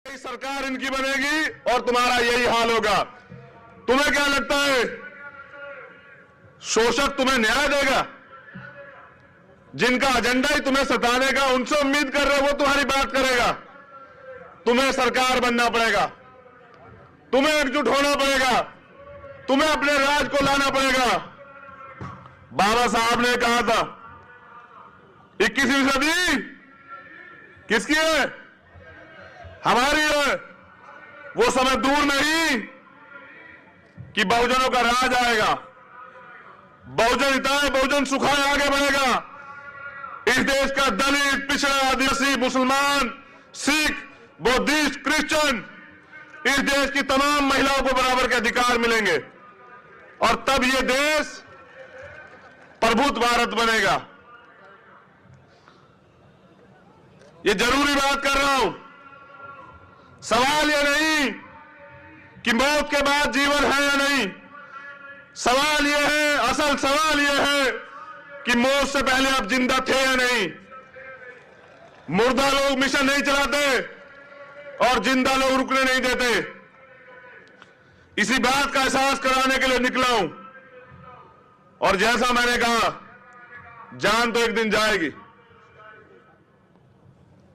सरकार इनकी बनेगी और तुम्हारा यही हाल होगा। तुम्हें क्या लगता है शोषक तुम्हें न्याय देगा? जिनका एजेंडा ही तुम्हें सताने का, उनसे उम्मीद कर रहे हो वो तुम्हारी बात करेगा। तुम्हें सरकार बनना पड़ेगा, तुम्हें एकजुट होना पड़ेगा, तुम्हें अपने राज को लाना पड़ेगा। बाबा साहब ने कहा था 21वीं सदी किसकी है? हमारी है। वो समय दूर नहीं कि बहुजनों का राज आएगा। बहुजन हिताय बहुजन सुखाय आगे बढ़ेगा। इस देश का दलित, पिछड़ा, आदिवासी, मुसलमान, सिख, बुद्धिस्ट, क्रिश्चियन, इस देश की तमाम महिलाओं को बराबर के अधिकार मिलेंगे और तब ये देश प्रभुत्व भारत बनेगा। ये जरूरी बात कर रहा हूं। सवाल यह नहीं कि मौत के बाद जीवन है या नहीं। सवाल यह है, असल सवाल यह है कि मौत से पहले आप जिंदा थे या नहीं। मुर्दा लोग मिशन नहीं चलाते और जिंदा लोग रुकने नहीं देते। इसी बात का एहसास कराने के लिए निकला हूं। और जैसा मैंने कहा, जान तो एक दिन जाएगी।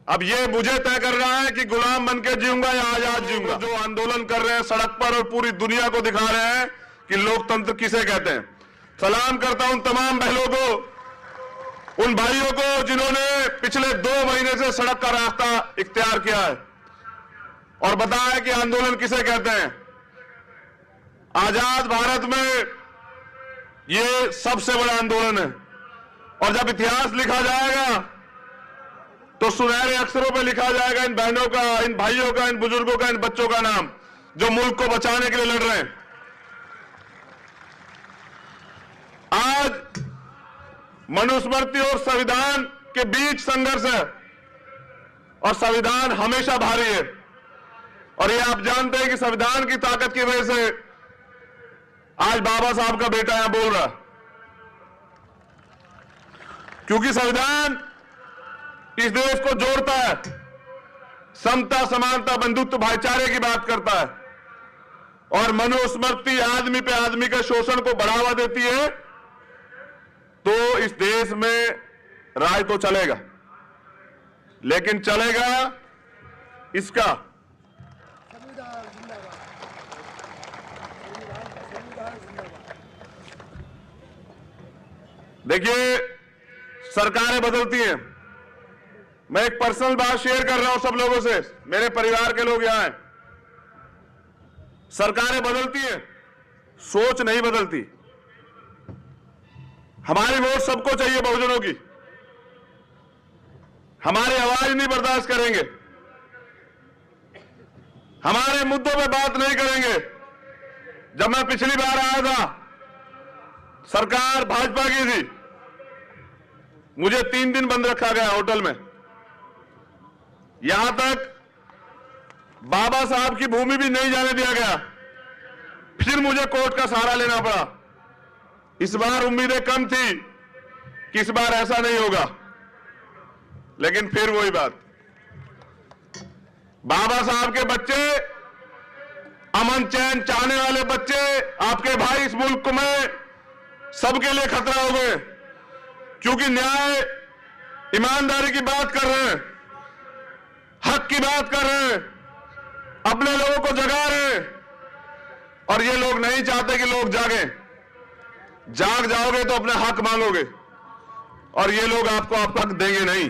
अब ये मुझे तय कर रहा है कि गुलाम बनके जीऊंगा या आजाद जीऊंगा। जो आंदोलन कर रहे हैं सड़क पर और पूरी दुनिया को दिखा रहे हैं कि लोकतंत्र किसे कहते हैं। सलाम करता हूं तमाम बहनों को, उन भाइयों को जिन्होंने पिछले 2 महीने से सड़क का रास्ता इख्तियार किया है और बताया कि आंदोलन किसे कहते हैं। आजाद भारत में ये सबसे बड़ा आंदोलन है और जब इतिहास लिखा जाएगा तो सुनहरे अक्षरों पे लिखा जाएगा इन बहनों का, इन भाइयों का, इन बुजुर्गों का, इन बच्चों का नाम जो मुल्क को बचाने के लिए लड़ रहे हैं। आज मनुस्मृति और संविधान के बीच संघर्ष है और संविधान हमेशा भारी है। और ये आप जानते हैं कि संविधान की ताकत की वजह से आज बाबा साहब का बेटा यहां बोल रहा, क्योंकि संविधान इस देश को जोड़ता है, समता, समानता, बंधुत्व, भाईचारे की बात करता है। और मनुस्मृति आदमी पे आदमी के शोषण को बढ़ावा देती है। तो इस देश में राज तो चलेगा, लेकिन चलेगा इसका। देखिए, सरकारें बदलती हैं। मैं एक पर्सनल बात शेयर कर रहा हूं सब लोगों से, मेरे परिवार के लोग यहां हैं। सरकारें बदलती हैं, सोच नहीं बदलती। हमारी वोट सबको चाहिए, बहुजनों की। हमारी आवाज नहीं बर्दाश्त करेंगे, हमारे मुद्दों पे बात नहीं करेंगे। जब मैं पिछली बार आया था, सरकार भाजपा की थी, मुझे 3 दिन बंद रखा गया होटल में। यहां तक बाबा साहब की भूमि भी नहीं जाने दिया गया। फिर मुझे कोर्ट का सहारा लेना पड़ा। इस बार उम्मीदें कम थी कि इस बार ऐसा नहीं होगा, लेकिन फिर वही बात। बाबा साहब के बच्चे, अमन चैन चाहने वाले बच्चे, आपके भाई इस मुल्क में सबके लिए खतरा हो गए, क्योंकि न्याय, ईमानदारी की बात कर रहे हैं, हक की बात कर रहे हैं, अपने लोगों को जगा रहे हैं। और ये लोग नहीं चाहते कि लोग जागें। जाग जाओगे तो अपने हक मांगोगे और ये लोग आपको आप हक देंगे नहीं।